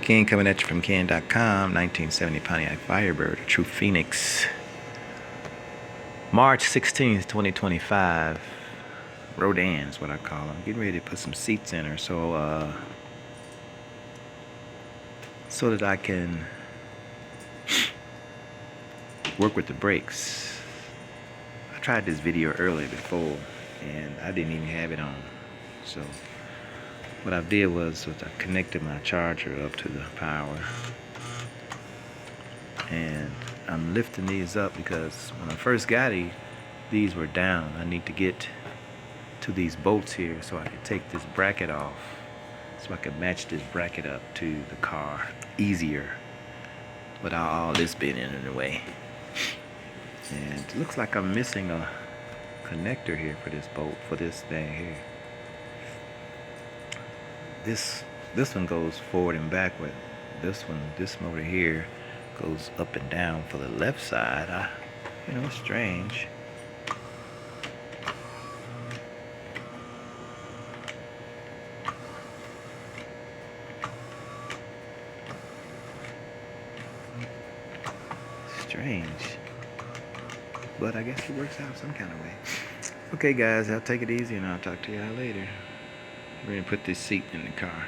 Ken coming at you from Ken.com. 1970 Pontiac Firebird, a true Phoenix. March 16th, 2025. Rodan is what I call them. Getting ready to put some seats in her so that I can work with the brakes. I tried this video earlier before and I didn't even have it on. So what I did was I connected my charger up to the power, and I'm lifting these up because when I first got these were down. I need to get to these bolts here so I can take this bracket off, so I can match this bracket up to the car easier without all this being in the way. And it looks like I'm missing a connector here for this bolt, for this thing here. This one goes forward and backward. This motor here goes up and down for the left side. It's strange. But I guess it works out some kind of way. Okay guys, I'll take it easy and I'll talk to y'all later. We're gonna put this seat in the car.